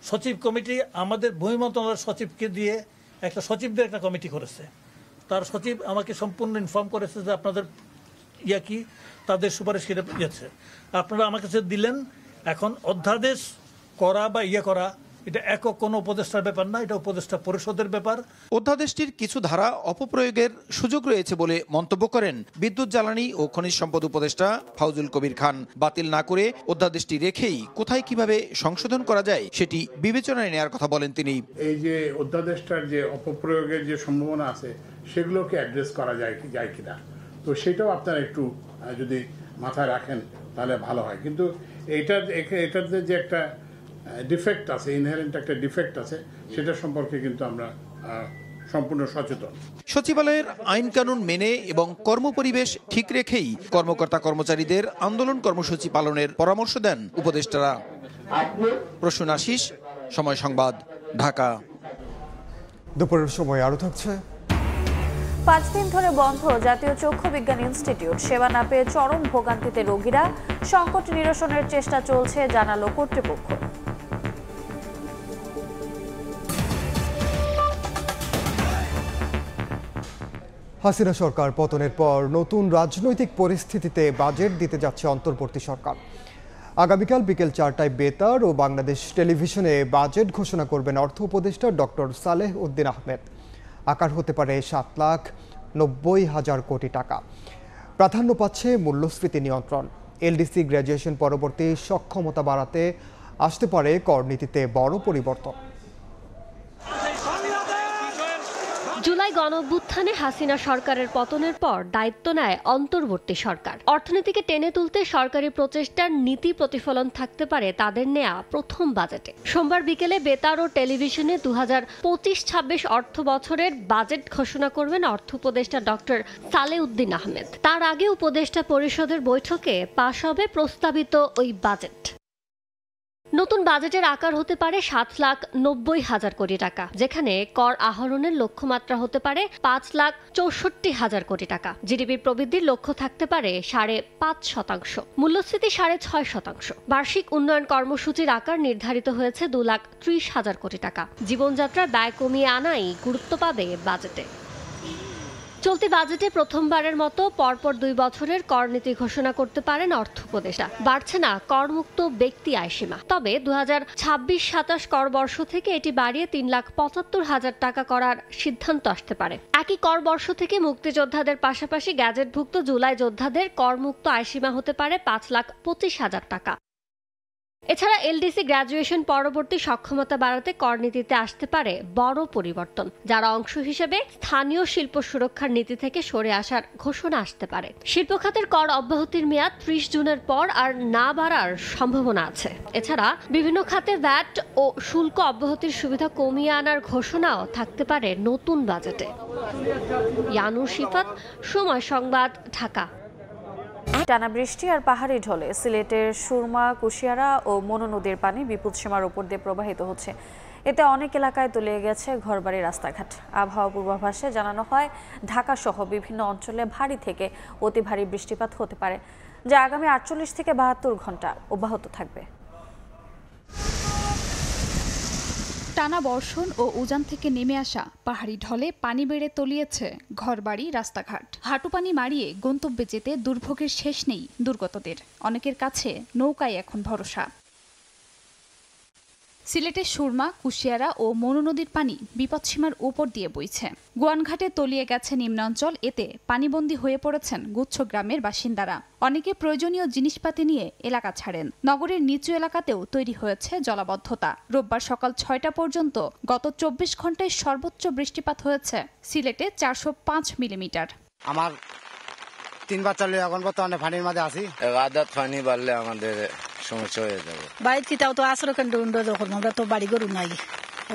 সচিব কমিটি আমাদের ভূমি মন্ত্রণালয়ের সচিবকে দিয়ে একটা সচিবদের একটা কমিটি করেছে। তার সচিব আমাকে সম্পূর্ণ ইনফর্ম করেছে যে আপনাদের কি তাদের সুপারিশ কেটে দিয়েছে। আপনারা আমাকে কাছে দিলেন। এখন অধ্যাদেশ করা বা করা এটা একক কোনো উপদেষ্টার ব্যাপার না, এটা উপদেষ্টা পরিষদের ব্যাপার। অধ্যাদেশটির কিছু ধারা অপপ্রয়োগের সুযোগ রয়েছে বলে মন্তব্য করেন বিদ্যুৎ জ্বালানি ও খনিজ সম্পদ উপদেষ্টা ফাউজুল কবির খান। বাতিল না করে অধ্যাদেশটি রেখেই কোথায় কিভাবে সংশোধন করা যায় সেটি বিবেচনায় নেওয়ার কথা বলেন তিনি। এই যে অধ্যাদেশটার যে অপপ্রয়োগের যে সম্ভাবনা আছে সেগুলোকে অ্যাড্রেস করা যায় কিনা, তো সেটাও আপনারা একটু যদি মাথায় রাখেন তাহলে ভালো হয়। কিন্তু এটাতে যে একটা ডিফেক্ট আছে, ইনহেরেন্ট একটা ডিফেক্ট আছে, সেটা সম্পর্কে কিন্তু আমরা সম্পূর্ণ সচেতন। সচিবালয়ের আইন কানুন মেনে এবং কর্মপরিবেশ ঠিক রেখেই কর্মকর্তা কর্মচারীদের আন্দোলন কর্মসূচি পালনের পরামর্শ দেন উপদেষ্টারা। প্রসূন আশিস, সময় সংবাদ, ঢাকা। দুপুরের সময় আরো থাকছে। 5 দিন ধরে বন্ধ জাতীয় চক্ষু বিজ্ঞান ইনস্টিটিউট, সেবা না পেয়ে চরম ভোগান্তিতে রোগীরা, সংকট নিরসনের চেষ্টা চলছে জানালো কর্তৃপক্ষ। হাসিনা সরকার পতনের পর নতুন রাজনৈতিক পরিস্থিতিতে বাজেট দিতে যাচ্ছে অন্তর্বর্তী সরকার। আগামীকাল বিকেল 4টায় বেতার ও বাংলাদেশ টেলিভিশনে বাজেট ঘোষণা করবেন অর্থ উপদেষ্টা ডক্টর সালেহ উদ্দিন আহমেদ। আকার হতে পারে 7,90,000 কোটি টাকা। প্রাধান্য পাচ্ছে মূল্যস্ফীতি নিয়ন্ত্রণ। এলডিসি গ্র্যাজুয়েশন পরবর্তী সক্ষমতা বাড়াতে আসতে পারে কর নীতিতে বড় পরিবর্তন। জুলাই গণঅভ্যুত্থানে হাসিনা সরকারের পতনের পর দায়িত্ব নেয় অন্তর্বর্তী সরকার। অর্থনীতিকে টেনে তুলতে সরকারি প্রচেষ্টার নীতি প্রতিফলন থাকতে পারে তাদের নেয়া প্রথম বাজেটে। সোমবার বিকেলে বেতার ও টেলিভিশনে 2025-26 অর্থ বছরের বাজেট ঘোষণা করবেন অর্থ উপদেষ্টা ডক্টর সালেহ উদ্দিন আহমেদ। তার আগে উপদেষ্টা পরিষদের বৈঠকে পাশ হবে প্রস্তাবিত ওই বাজেট। নতুন বাজেটের আকার হতে পারে 7,90,000 কোটি টাকা, যেখানে কর আহরণের লক্ষ্যমাত্রা হতে পারে 5,64,000 কোটি টাকা। জিডিপি প্রবৃদ্ধির লক্ষ্য থাকতে পারে 5.5%, মূল্যস্ফীতি 6.5%। বার্ষিক উন্নয়ন কর্মসূচির আকার নির্ধারিত হয়েছে 2,30,000 কোটি টাকা। জীবনযাত্রার ব্যয় কমিয়ে আনাই গুরুত্ব পাবে বাজেটে। চলতি বাজেটে প্রথমবারের মতো পরপর 2 বছরের কর নীতি ঘোষণা করতে পারেন অর্থ উপদেষ্টা। বাড়ছে না করমুক্ত ব্যক্তি আয়সীমা, তবে 2026-27 কর বর্ষ থেকে এটি বাড়িয়ে 3,75,000 টাকা করার সিদ্ধান্ত আসতে পারে। একই কর বর্ষ থেকে মুক্তিযোদ্ধাদের পাশাপাশি গ্যাজেটভুক্ত জুলাই যোদ্ধাদের করমুক্ত আয়সীমা হতে পারে 5,25,000 টাকা। এছাড়া এলডিসি গ্র্যাজুয়েশন পরবর্তী সক্ষমতা বাড়াতে কর নীতিতে আসতে পারে বড় পরিবর্তন, যার অংশ হিসেবে স্থানীয় শিল্প সুরক্ষার নীতি থেকে সরে আসার ঘোষণা আসতে পারে। শিল্প খাতের কর অব্যাহতির মেয়াদ 30 জুনের পর আর না বাড়ার সম্ভাবনা আছে। এছাড়া বিভিন্ন খাতে ভ্যাট ও শুল্ক অব্যাহতির সুবিধা কমিয়ে আনার ঘোষণাও থাকতে পারে নতুন বাজেটে। ইয়ানুর শিফাত, সময় সংবাদ, ঢাকা। টানা বৃষ্টি আর পাহাড়ি ঢলে সিলেটের সুরমা, কুশিয়ারা ও মনু নদীর পানি বিপদসীমার উপর দিয়ে প্রবাহিত হচ্ছে। এতে অনেক এলাকায় তলিয়ে গেছে ঘরবাড়ি, রাস্তাঘাট। আবহাওয়া পূর্বাভাসে জানানো হয় ঢাকা সহ বিভিন্ন অঞ্চলে ভারী থেকে অতি ভারী বৃষ্টিপাত হতে পারে, যা আগামী 48 থেকে 72 ঘন্টা অব্যাহত থাকবে। টানা বর্ষণ ও উজান থেকে নেমে আসা পাহাড়ি ঢলে পানি বেড়ে তলিয়েছে ঘরবাড়ি, রাস্তাঘাট। হাঁটু পানি মারিয়ে গন্তব্যে যেতে দুর্ভোগের শেষ নেই দুর্গতদের। অনেকের কাছে নৌকায় এখন ভরসা। সিলেটের সুরমা, কুশিয়ারা ও মনু নদীর পানি বিপদসীমার উপর দিয়ে বইছে। গোয়ানঘাটে তলিয়ে গেছে নিম্নাঞ্চল। এতে পানিবন্দী হয়ে পড়েছেন গুচ্ছ গ্রামের বাসিন্দারা। অনেকে প্রয়োজনীয় জিনিসপাতি নিয়ে এলাকা ছাড়েন। নগরের নিচু এলাকাতেও তৈরি হয়েছে জলাবদ্ধতা। রোববার সকাল 6টা পর্যন্ত গত 24 ঘন্টায় সর্বোচ্চ বৃষ্টিপাত হয়েছে সিলেটে 405 মিলিমিটার। আমার 3 বাচ্চা লয়ে এখন বর্তমানে পানির মাঝে আছি। আদাত পানি বাড়লে আমাদের সমস্যা হয়ে যাবে। বাইরে চিটাও তো আশ্রয় কেন্দ্র যখন আমরা তো বাড়ি গরু নাই,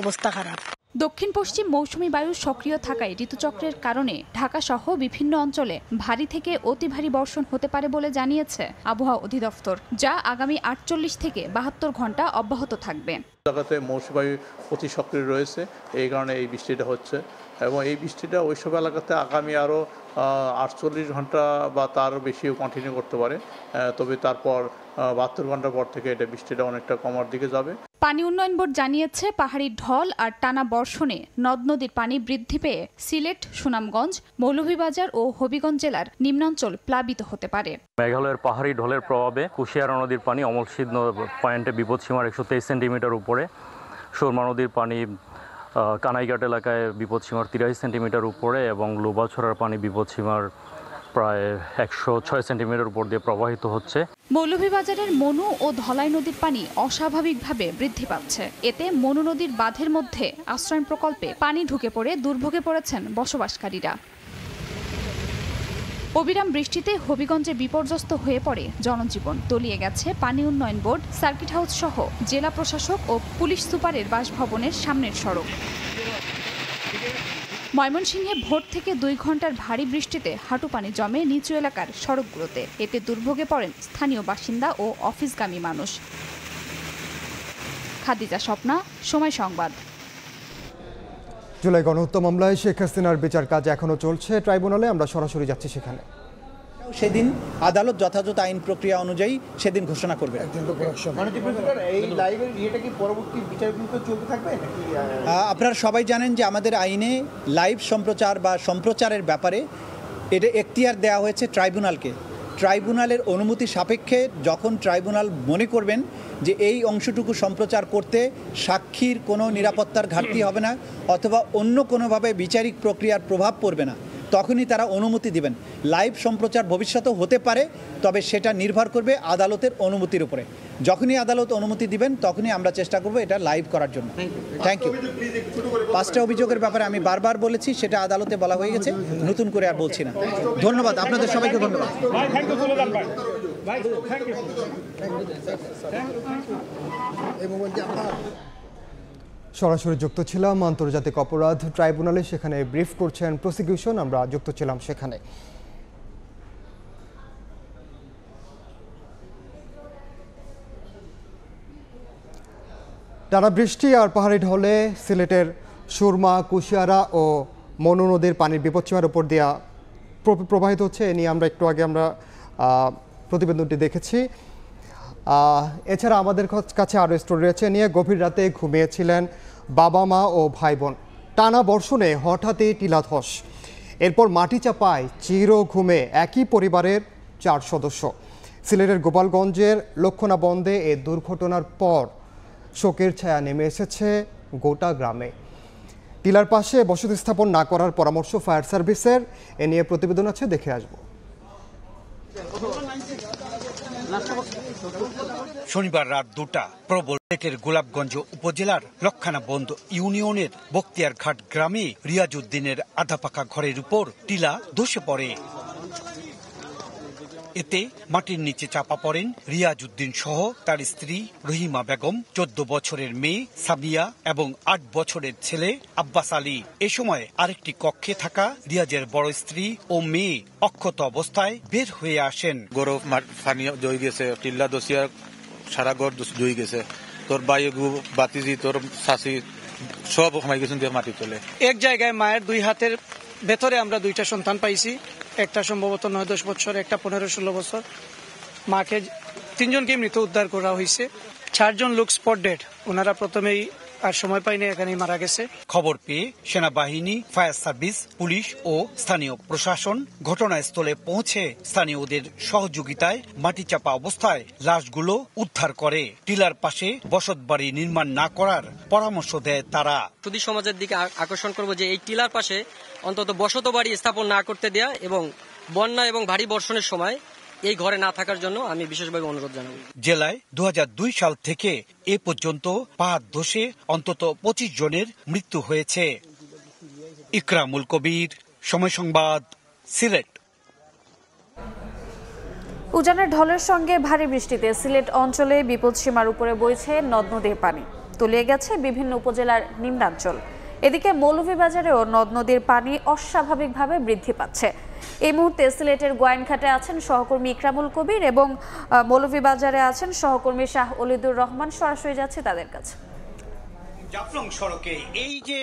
অবস্থা খারাপ। দক্ষিণ পশ্চিম মৌসুমী বায়ু সক্রিয় থাকায় ঋতুচক্রের কারণে ঢাকা সহ বিভিন্ন অঞ্চলে ভারী থেকে অতি ভারী বর্ষণ হতে পারে বলে জানিয়েছে আবহাওয়া অধিদপ্তর, যা আগামী 48 থেকে 72 ঘন্টা অব্যাহত থাকবে। জায়গাতে মৌসুমী বায়ু অতি সক্রিয় রয়েছে, এই কারণে এই বৃষ্টিটা হচ্ছে এবং এই বৃষ্টিটা ওইসব এলাকাতে আগামী আরও 48 ঘন্টা বা তার বেশিও কন্টিনিউ করতে পারে। তবে তারপর 72 ঘন্টা পর থেকে এটা বৃষ্টিটা অনেকটা কমার দিকে যাবে। পানি উন্নয়ন বোর্ড জানিয়েছে পাহাড়ি ঢল আর টানা বর্ষণে নদ নদীর পানি বৃদ্ধি পেয়ে সিলেট, সুনামগঞ্জ, মৌলভীবাজার ও হবিগঞ্জ জেলার নিম্নাঞ্চল প্লাবিত হতে পারে। মেঘালয়ের পাহাড়ি ঢলের প্রভাবে কুশিয়ারা নদীর পানি অমলশিদ পয়েন্টে বিপদসীমার 123 সেন্টিমিটার উপরে, সুরমা নদীর পানি কানাইঘাট এলাকায় বিপদসীমার 83 সেন্টিমিটার উপরে এবং লোবাছড়ার পানি বিপদসীমার প্রায় 106 সেন্টিমিটার উপর দিয়ে প্রবাহিত হচ্ছে। মৌলভীবাজারের মনু ও ধলাই নদীর পানি অস্বাভাবিকভাবে বৃদ্ধি পাচ্ছে। এতে মনু নদীর বাঁধের মধ্যে আশ্রয় প্রকল্পে পানি ঢুকে পড়ে দুর্ভোগে পড়েছেন বসবাসকারীরা। অবিরাম বৃষ্টিতে হবিগঞ্জে বিপর্যস্ত হয়ে পড়ে জনজীবন। তলিয়ে গেছে পানি উন্নয়ন বোর্ড, সার্কিট হাউস সহ জেলা প্রশাসক ও পুলিশ সুপারের বাসভবনের সামনের সড়ক। ময়মনসিংহে ভোর থেকে 2 ঘন্টার ভারী বৃষ্টিতে হাঁটু পানি জমে নিচু এলাকার সড়কগুলোতে। এতে দুর্ভোগে পড়েন স্থানীয় বাসিন্দা ও অফিসগামী মানুষ। খাদিজা স্বপ্না, সময় সংবাদ। জুলাই গণহত্যা মামলায় শেখ হাসিনার বিচার কাজ এখনো চলছে ট্রাইব্যুনালে, আমরা সরাসরি যাচ্ছি সেখানে। সেদিন আদালত যথাযথ আইন প্রক্রিয়া অনুযায়ী সেদিন ঘোষণা করবে। আপনারা সবাই জানেন যে আমাদের আইনে লাইভ সম্প্রচার বা সম্প্রচারের ব্যাপারে এটা এখতিয়ার দেওয়া হয়েছে ট্রাইব্যুনালকে। ট্রাইব্যুনালের অনুমতি সাপেক্ষে যখন ট্রাইব্যুনাল মনে করবেন যে এই অংশটুকু সম্প্রচার করতে সাক্ষীর কোনো নিরাপত্তার ঘাটতি হবে না অথবা অন্য কোনোভাবে বিচারিক প্রক্রিয়ার প্রভাব পড়বে না, তখনই তারা অনুমতি দিবেন। লাইভ সম্প্রচার ভবিষ্যতেও হতে পারে, তবে সেটা নির্ভর করবে আদালতের অনুমতির উপরে। যখনই আদালত অনুমতি দিবেন তখনই আমরা চেষ্টা করব এটা লাইভ করার জন্য। Thank you. 5টা অভিযোগের ব্যাপারে আমি বারবার বলেছি, সেটা আদালতে বলা হয়ে গেছে, নতুন করে আর বলছি না। ধন্যবাদ আপনাদের সবাইকে, ধন্যবাদ। সরাসরি যুক্ত ছিলাম আন্তর্জাতিক অপরাধ ট্রাইব্যুনালে, সেখানে ব্রিফ করছেন প্রসিকিউশন, আমরা যুক্ত ছিলাম সেখানে। টানা বৃষ্টি আর পাহাড়ি ঢলে সিলেটের সুরমা, কুশিয়ারা ও মনু নদীর পানির বিপদসীমার উপর দিয়া প্রবাহিত হচ্ছে। এ নিয়ে আমরা একটু আগে প্রতিবেদনটি দেখেছি। এছাড়া আমাদের কাছে আরও স্টোরি রয়েছে নিয়ে। গভীর রাতে ঘুমিয়েছিলেন বাবা মা ও ভাই বোন, টানা বর্ষণে হঠাৎই টিলা ধস, এরপর মাটি চাপায় চির ঘুমে একই পরিবারের 4 সদস্য। সিলেটের গোপালগঞ্জের লক্ষণা বন্দে এ দুর্ঘটনার পর শোকের ছায়া নেমে এসেছে গোটা গ্রামে। টিলার পাশে বসতি স্থাপন না করার পরামর্শ ফায়ার সার্ভিসের। এ নিয়ে প্রতিবেদন আছে, দেখে আসব। শনিবার রাত 2টা প্রবল সিলেটের গোলাপগঞ্জ উপজেলার লক্ষানাবন্দ ইউনিয়নের বক্তিয়ারঘাট গ্রামে রিয়াজউদ্দিনের আধাপাকা ঘরের উপর টিলা ধসে পড়ে। এতে মাটির নিচে চাপা পড়েন রিয়াজউদ্দিন সহ তার স্ত্রী রহিমা বেগম, 14 বছরের মেয়ে সামিয়া এবং 8 বছরের ছেলে আব্বাস আলী। এ সময় আরেকটি কক্ষে থাকা রিয়াজের বড় স্ত্রী ও মেয়ে অক্ষত অবস্থায় বের হয়ে আসেন। গরম পানি জয় গেছে, টিল্লা দোষিয়া সারা ঘর জয় গেছে, তোর বাইগু বাতিজি তোর শাশি সব কমাই গেছেন মাটি তোলে। এক জায়গায় মায়ের 2 হাতের ভেতরে আমরা 2টা সন্তান পাইছি, একটা সম্ভবত 9-10 বছর, একটা 15-16 বছর। মাকে 3 জনকে মৃত উদ্ধার করা হয়েছে। 4 জন লোক স্পট ডেড, ওনারা প্রথমেই আর সময় পাইনি, এখানেই মারা গেছে। খবর পেয়ে সেনাবাহিনী, ফায়ার সার্ভিস, পুলিশ ও স্থানীয় প্রশাসন ঘটনাস্থলে পৌঁছে স্থানীয়দের সহযোগিতায় মাটি চাপা অবস্থায় লাশগুলো উদ্ধার করে। টিলার পাশে বসতবাড়ি নির্মাণ না করার পরামর্শ দেয় তারা। সুধী সমাজের দিকে আকর্ষণ করব যে এই টিলার পাশে অন্তত বসত বাড়ি স্থাপন না করতে দেয়া এবং বন্যা এবং ভারী বর্ষণের সময় এই ঘরে না থাকার জন্য আমি বিশেষভাবে অনুরোধ জানাবো। জেলায় 2002 সাল থেকে এ পর্যন্ত পাহাড় ধসে অন্তত 25 জনের মৃত্যু হয়েছে। ইকরামুল কবির, সময় সংবাদ, সিলেট। উজানের ঢলের সঙ্গে ভারী বৃষ্টিতে সিলেট অঞ্চলে বিপদসীমার উপরে বইছে নদ নদীর পানি, তলিয়ে গেছে বিভিন্ন উপজেলার নিম্নাঞ্চল। এদিকে মৌলভীবাজারেও নদ নদীর পানি অস্বাভাবিকভাবে বৃদ্ধি পাচ্ছে। এই মুহূর্তে সিলেটের গোয়াইনঘাটে আছেন সহকর্মী ইকরামুল কবির এবং মৌলভীবাজারে আছেন সহকর্মী শাহ অলিদুর রহমান। সরাসরি যাচ্ছে তাদের কাছে। জাফলং সড়কে এই যে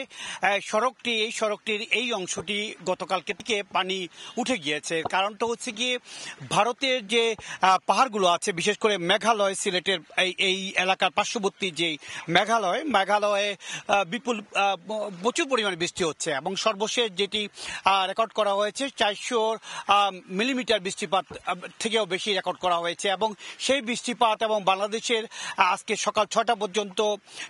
সড়কটি, এই সড়কটির এই অংশটি গতকালকে থেকে পানি উঠে গিয়েছে। কারণটা হচ্ছে গিয়ে ভারতের যে পাহাড়গুলো আছে, বিশেষ করে মেঘালয়, সিলেটের এই এলাকার পার্শ্ববর্তী যে মেঘালয়ে বিপুল প্রচুর পরিমাণে বৃষ্টি হচ্ছে এবং সর্বশেষ যেটি রেকর্ড করা হয়েছে 400 মিলিমিটার বৃষ্টিপাত থেকেও বেশি রেকর্ড করা হয়েছে এবং সেই বৃষ্টিপাত এবং বাংলাদেশের আজকে সকাল 6টা পর্যন্ত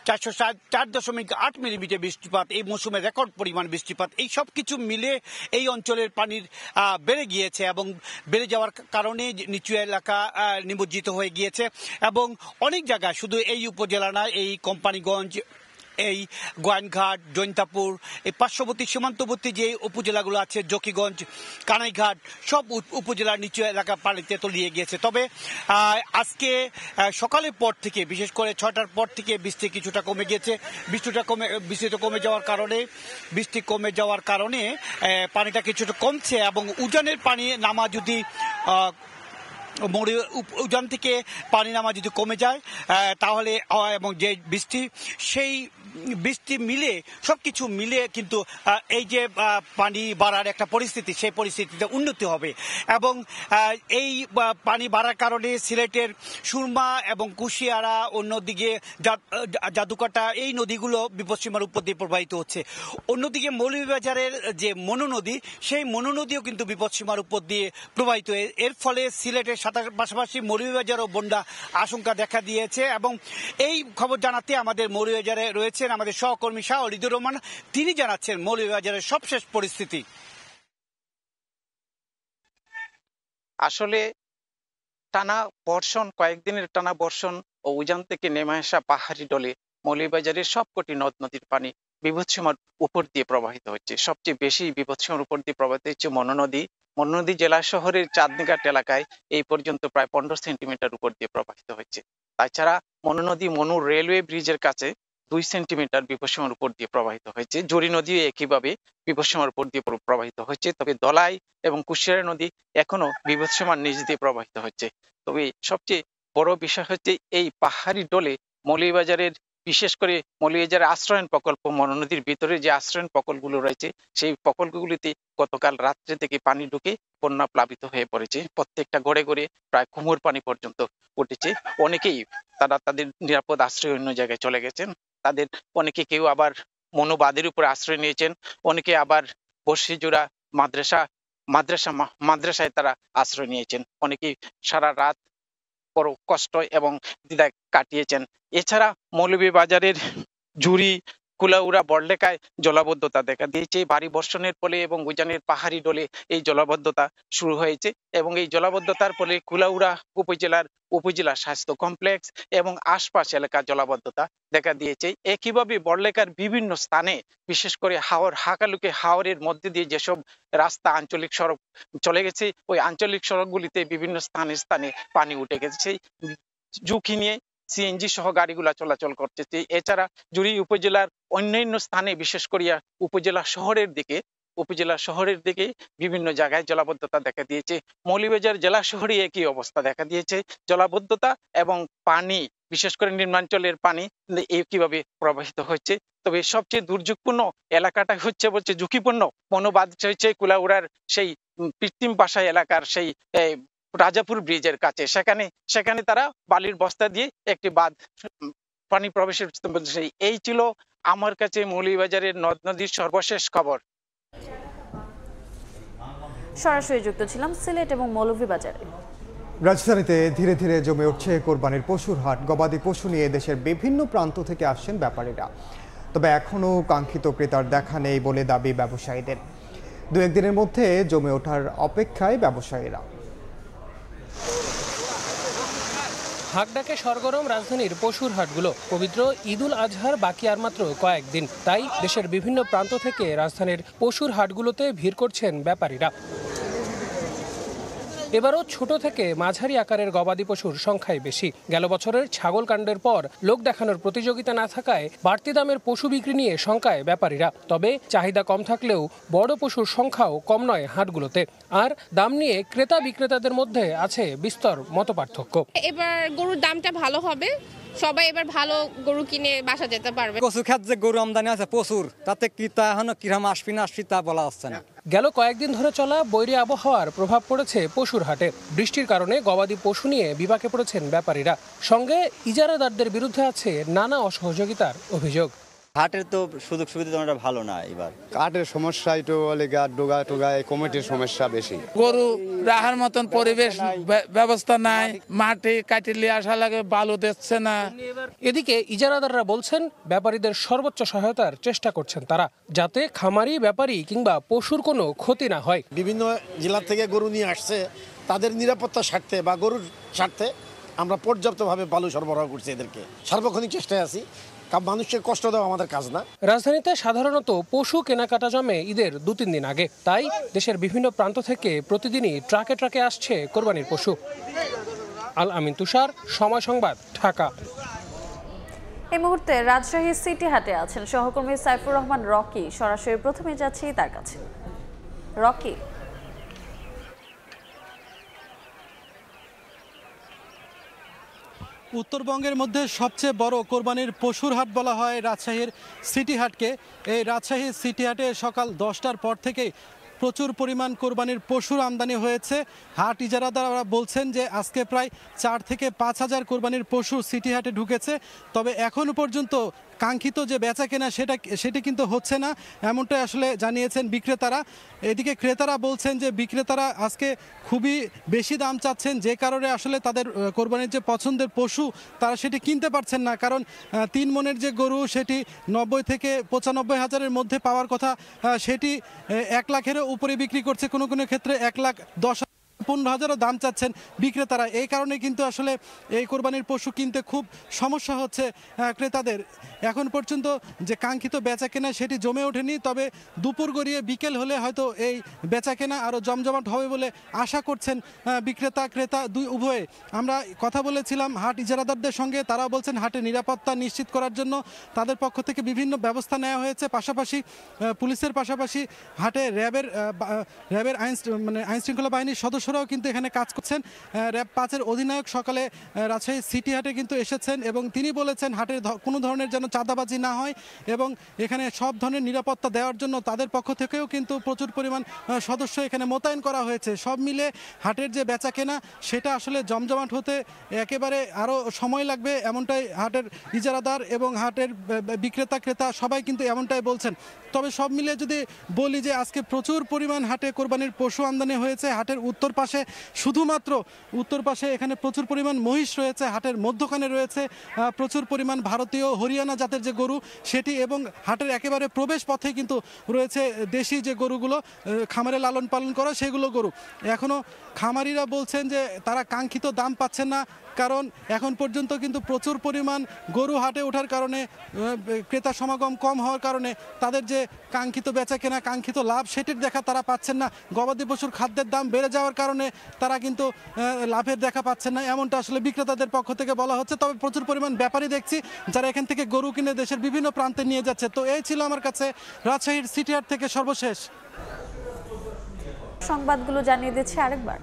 4.8 মিলিমিটার বৃষ্টিপাত, এই মৌসুমে রেকর্ড পরিমাণ বৃষ্টিপাত, এই সব কিছু মিলে এই অঞ্চলের পানির বেড়ে গিয়েছে এবং বেড়ে যাওয়ার কারণে নিচু এলাকা নিমজ্জিত হয়ে গিয়েছে এবং অনেক জায়গায়, শুধু এই উপজেলা না, এই কোম্পানিগঞ্জ, এই গোয়াইনঘাট, জৈন্তাপুর, এই পার্শ্ববর্তী সীমান্তবর্তী যে উপজেলাগুলো আছে, জকিগঞ্জ, কানাইঘাট, সব উপজেলার নিচু এলাকা পানিতে তলিয়ে গিয়েছে। তবে আজকে সকালের পর থেকে, বিশেষ করে 6টার পর থেকে বৃষ্টি কিছুটা কমে গিয়েছে। বৃষ্টিটা কমে যাওয়ার কারণে পানিটা কিছুটা কমছে এবং উজানের পানি নামা যদি উজান থেকে পানি নামা যদি কমে যায় তাহলে, এবং যে সেই বৃষ্টি মিলে সবকিছু মিলে কিন্তু এই যে পানি বাড়ার একটা পরিস্থিতি, সেই পরিস্থিতিতে উন্নতি হবে এবং এই পানি বাড়ার কারণে সিলেটের সুরমা এবং কুশিয়ারা, অন্যদিকে জাদুকাটা, এই নদীগুলো বিপদসীমার উপর দিয়ে প্রবাহিত হচ্ছে। অন্যদিকে মৌলভীবাজারের যে মনু নদী, সেই মনু নদীও কিন্তু বিপদসীমার উপর দিয়ে প্রবাহিত। এর ফলে সিলেটের পাশাপাশি মৌলভীবাজারও বন্যা আশঙ্কা দেখা দিয়েছে এবং এই খবর জানাতে আমাদের মৌলভীবাজারে রয়েছেন আমাদের সহকর্মী শাহ অলিদুর রহমান। তিনি জানাচ্ছেন মৌলভীবাজারের সবশেষ পরিস্থিতি। আসলে কয়েকদিনের টানা বর্ষণ ও উজান থেকে নেমে আসা পাহাড়ি ডলে মৌলভীবাজারের সবকটি নদ নদীর পানি বিপদসীমার উপর দিয়ে প্রবাহিত হচ্ছে। সবচেয়ে বেশি বিপদসীমার উপর দিয়ে প্রবাহিত হচ্ছে মনু নদী জেলা শহরের চাঁদনীঘাট এলাকায় এই পর্যন্ত প্রায় 15 সেন্টিমিটার উপর দিয়ে প্রবাহিত হচ্ছে। তাছাড়া মনু রেলওয়ে ব্রিজের কাছে 2 সেন্টিমিটার বিপদসীমার উপর দিয়ে প্রবাহিত হয়েছে। জরি নদীও একইভাবে বিপদসীমার উপর দিয়ে প্রবাহিত হচ্ছে। তবে দলাই এবং কুশিয়ারা নদী এখনো বিপদসীমার নিচ দিয়ে প্রবাহিত হচ্ছে। তবে সবচেয়ে বড় বিষয় হচ্ছে এই পাহাড়ি ডলে মৌলভীবাজারের, বিশেষ করে মৌলভীবাজারের আশ্রয়ণ প্রকল্প, মনু নদীর ভিতরে যে আশ্রয়ণ প্রকল্পগুলো রয়েছে, সেই প্রকল্পগুলিতে গতকাল রাত্রে থেকে পানি ঢুকে বন্যা প্লাবিত হয়ে পড়েছে। প্রত্যেকটা ঘরে ঘরে প্রায় কোমর পানি পর্যন্ত উঠেছে। অনেকেই তাদের নিরাপদ আশ্রয় অন্য জায়গায় চলে গেছেন। কেউ আবার মনোবাদের উপরে আশ্রয় নিয়েছেন, অনেকে আবার বর্ষিজোড়া মাদ্রাসায় তারা আশ্রয় নিয়েছেন। অনেকেই সারা রাত বড় কষ্ট এবং দ্বিধায় কাটিয়েছেন। এছাড়া মৌলভীবাজারের জুড়ি, কুলাউড়া, বড়লেখায় জলাবদ্ধতা দেখা দিয়েছে। ভারী বর্ষণের ফলে এবং উজানের পাহাড়ি ডলে এই জলাবদ্ধতা শুরু হয়েছে এবং এই জলাবদ্ধতার ফলে কুলাউড়া উপজেলা স্বাস্থ্য কমপ্লেক্স এবং আশপাশ এলাকা জলাবদ্ধতা দেখা দিয়েছে। একইভাবে বড়লেখার বিভিন্ন স্থানে, বিশেষ করে হাকালুকে হাওরের মধ্যে দিয়ে যেসব রাস্তা, আঞ্চলিক সড়ক চলে গেছে, ওই আঞ্চলিক সড়কগুলিতে বিভিন্ন স্থানে পানি উঠে গেছে। সেই ঝুঁকি নিয়ে সিএনজি সহ গাড়িগুলা চলাচল করতেছে। এছাড়া জুড়ি উপজেলার অন্যান্য স্থানে, বিশেষ করিয়া উপজেলা শহরের দিকে বিভিন্ন জায়গায় জলাবদ্ধতা দেখা দিয়েছে। মৌলভীবাজার জেলা শহরে একই অবস্থা দেখা দিয়েছে। জলাবদ্ধতা এবং পানি, বিশেষ করে নিম্নাঞ্চলের পানি একইভাবে প্রবাহিত হচ্ছে। তবে সবচেয়ে দুর্যোগপূর্ণ এলাকাটা হচ্ছে ঝুঁকিপূর্ণ মনোবাদ হচ্ছে কুলাউড়ার সেই কৃত্রিম পাশা এলাকার সেই রাজাপুর ব্রিজের কাছে। সেখানে তারা বালির বস্তা দিয়ে একটি বাঁধ পানি প্রবেশের। এই ছিল আমার কাছে মৌলভীবাজারের নদ নদীর সর্বশেষ খবর। সরাসরি যুক্ত ছিলাম সিলেট এবং মৌলভীবাজারে। রাজধানীতে ধীরে ধীরে জমে উঠছে কোরবানির পশুর হাট। গবাদি পশু নিয়ে দেশের বিভিন্ন প্রান্ত থেকে আসছেন ব্যাপারীরা। তবে এখনও কাঙ্ক্ষিত ক্রেতার দেখা নেই বলে দাবি ব্যবসায়ীদের। 2-1 দিনের মধ্যে জমে ওঠার অপেক্ষায় ব্যবসায়ীরা। হাকডাকে সরগরম রাজধানীর পশুর হাটগুলো। পবিত্র ঈদুল আজহার বাকি আর মাত্র কয়েকদিন, তাই দেশের বিভিন্ন প্রান্ত থেকে রাজধানীর পশুর হাটগুলোতে ভিড় করছেন ব্যাপারীরা। এবারও ছোট থেকে মাঝারি আকারের গবাদি পশুর সংখ্যাই বেশি। গেল বছরের ছাগল কাণ্ডের পর লোক দেখানোর প্রতিযোগিতা না থাকায় বাড়তি দামের পশু বিক্রি নিয়ে শঙ্কায় ব্যাপারীরা। তবে চাহিদা কম থাকলেও বড় পশুর সংখ্যাও কম নয় হাটগুলোতে। আর দাম নিয়ে ক্রেতা বিক্রেতাদের মধ্যে আছে বিস্তর মতপার্থক্য। এবার গরুর দামটা ভালো হবে, সবাই এবার ভালো গরু কিনে বাসা যেতে পারবে। পশু খাদ্য যে গরু আমদানি আছে প্রচুর, তাতে ক্রেতা এখনো কিরম আসবি না আসবি তা বলা হচ্ছে না। গেল কয়েকদিন ধরে চলা বৈরী আবহাওয়ার প্রভাব পড়েছে পশুর হাটে। বৃষ্টির কারণে গবাদি পশু নিয়ে বিপাকে পড়েছেন ব্যাপারীরা। সঙ্গে ইজারাদারদের বিরুদ্ধে আছে নানা অসহযোগিতার অভিযোগ। হাটের তো সুযোগ সুবিধা ভালো না, এবার কাঠের সমস্যা একটু ডোগা টোগা কমিটির সমস্যা বেশি। গরু রাখার মতন পরিবেশ ব্যবস্থা নাই, মাটি কাটিলে আসা লাগে, বালু দিচ্ছে না। এদিকে ইজারাদাররা বলছেন ব্যাপারীদের সর্বোচ্চ সহায়তার চেষ্টা করছেন তারা, যাতে খামারি ব্যাপারী কিংবা পশুর কোনো ক্ষতি না হয়। বিভিন্ন জেলা থেকে গরু নিয়ে আসছে, তাদের নিরাপত্তার স্বার্থে বা গরুর স্বার্থে আমরা পর্যাপ্তভাবে বালু সরবরাহ করছি। এদেরকে সার্বক্ষণিক চেষ্টায় আছি, মানুষকে কষ্ট দেওয়া আমাদের কাজ না। রাজধানীতে সাধারণত পশু কেনাকাটা জমে ঈদের 2-3 দিন আগে, তাই দেশের বিভিন্ন প্রান্ত থেকে প্রতিদিনই ট্রাকে ট্রাকে আসছে কোরবানির পশু। আল আমিন তুষার, সময় সংবাদ, ঢাকা। এই মুহূর্তে রাজশাহী সিটি হাটে আছেন সহকর্মী সাইফুর রহমান রকি। সরাসরি প্রথমে যাচ্ছি তার কাছে। রকি, উত্তরবঙ্গের মধ্যে সবচেয়ে বড় কোরবানির পশুর হাট বলা হয় রাজশাহীর সিটি হাটকে। এই রাজশাহী সিটি হাটে সকাল 10টার পর থেকেই প্রচুর পরিমাণ কোরবানির পশুর আমদানি হয়েছে। হাট ইজারাদাররা বলছেন যে আজকে প্রায় 4 থেকে 5 হাজার কোরবানির পশু সিটি হাটে ঢুকেছে। তবে এখনও পর্যন্ত কাঙ্ক্ষিত যে বেচা কেনা সেটি কিন্তু হচ্ছে না, এমনটাই আসলে জানিয়েছেন বিক্রেতারা। এদিকে ক্রেতারা বলছেন যে বিক্রেতারা আজকে খুবই বেশি দাম চাচ্ছেন, যে কারণে আসলে তাদের কোরবানির যে পছন্দের পশু তারা সেটি কিনতে পারছেন না। কারণ 3 মনের যে গরু সেটি 90 থেকে 95 হাজারের মধ্যে পাওয়ার কথা, সেটি 1 লাখেরও উপরে বিক্রি করছে, কোনো কোনো ক্ষেত্রে 1,10,15,000ও দাম চাচ্ছেন বিক্রেতারা। এই কারণে কিন্তু আসলে এই কোরবানির পশু কিনতে খুব সমস্যা হচ্ছে ক্রেতাদের। এখন পর্যন্ত যে কাঙ্ক্ষিত বেচা কেনা সেটি জমে ওঠেনি, তবে দুপুর গড়িয়ে বিকেল হলে হয়তো এই বেচা কেনা আরও জমজমাট হবে বলে আশা করছেন বিক্রেতা ক্রেতা দুই উভয়ে। আমরা কথা বলেছিলাম হাট ইজারাদারদের সঙ্গে, তারা বলছেন হাটের নিরাপত্তা নিশ্চিত করার জন্য তাদের পক্ষ থেকে বিভিন্ন ব্যবস্থা নেওয়া হয়েছে। পাশাপাশি পুলিশের পাশাপাশি হাটে র্যাবের আইন শৃঙ্খলা বাহিনীর সদস্যরাও কিন্তু এখানে কাজ করছেন। র্যাব 5-এর অধিনায়ক সকালে রাজশাহী সিটি হাটে কিন্তু এসেছেন এবং তিনি বলেছেন হাটের কোনো ধরনের যেন চাঁদাবাজি না হয় এবং এখানে সব ধরনের নিরাপত্তা দেওয়ার জন্য তাদের পক্ষ থেকেও কিন্তু প্রচুর পরিমাণ সদস্য এখানে মোতায়েন করা হয়েছে। সব মিলে হাটের যে বেচা কেনা সেটা আসলে জমজমাট হতে একেবারে আরও সময় লাগবে, এমনটাই হাটের ইজারাদার এবং হাটের বিক্রেতা ক্রেতা সবাই কিন্তু এমনটাই বলছেন। তবে সব মিলে যদি বলি যে আজকে প্রচুর পরিমাণ হাটে কোরবানির পশু আমদানি হয়েছে। হাটের উত্তর পাশে, শুধুমাত্র উত্তর পাশে এখানে প্রচুর পরিমাণ মহিষ রয়েছে, হাটের মধ্যখানে রয়েছে প্রচুর পরিমাণ ভারতীয় হরিয়ানা জাতের যে গরু সেটি, এবং হাটের একেবারে প্রবেশ পথে কিন্তু রয়েছে দেশি যে গরুগুলো খামারে লালন পালন করা সেগুলো গরু। এখনও খামারিরা বলছেন যে তারা কাঙ্ক্ষিত দাম পাচ্ছেন না, কারণ এখন পর্যন্ত কিন্তু প্রচুর পরিমাণ গরু হাটে ওঠার কারণে, ক্রেতা সমাগম কম হওয়ার কারণে তাদের যে কাঙ্ক্ষিত বেচা কেনা কাঙ্ক্ষিত লাভ সেটির দেখা তারা পাচ্ছেন না। গবাদি পশুর খাদ্যের দাম বেড়ে যাওয়ার কারণে তারা কিন্তু লাভের দেখা পাচ্ছেন না, এমনটা আসলে বিক্রেতাদের পক্ষ থেকে বলা হচ্ছে। তবে প্রচুর পরিমাণ ব্যাপারী দেখছি যারা এখান থেকে গরু কিনে দেশের বিভিন্ন প্রান্তে নিয়ে যাচ্ছে। তো এই ছিল আমার কাছে রাজশাহীর সিটি হাট থেকে সর্বশেষ সংবাদগুলো জানিয়ে দিচ্ছি আরেকবার।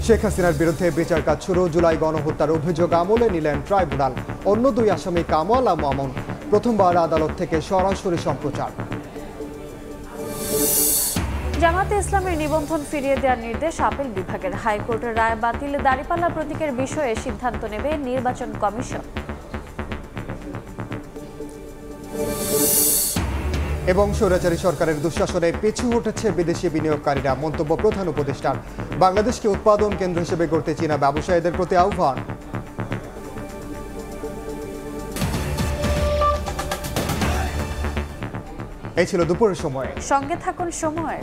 শেখ হাসিনার বিরুদ্ধে বিচার কাজ শুরু। জুলাই গণহত্যার অভিযোগ আমলে নিলেন ট্রাইব্যুনাল। অন্য 2 আসামি কামাল আর মামুন প্রথমবার আদালত থেকে সরাসরি সম্প্রচার। জামাতে ইসলামের নিবন্ধন ফিরিয়ে দেওয়ার নির্দেশ আপিল বিভাগের। হাইকোর্টের রায় বাতিল দাঁড়িপাল্লা প্রতীকের বিষয়ে সিদ্ধান্ত নেবে নির্বাচন কমিশন। এবং স্বৈরাচারী সরকারের দুঃশাসনে পিছু উঠেছে বিদেশি বিনিয়োগকারীরা। মন্তব্য প্রধান উপদেষ্টার। বাংলাদেশকে উৎপাদন কেন্দ্র হিসেবে গড়তে চীনা ব্যবসায়ীদের প্রতি আহ্বান। এই ছিল দুপুরের সময়। সঙ্গে থাকুন সময়।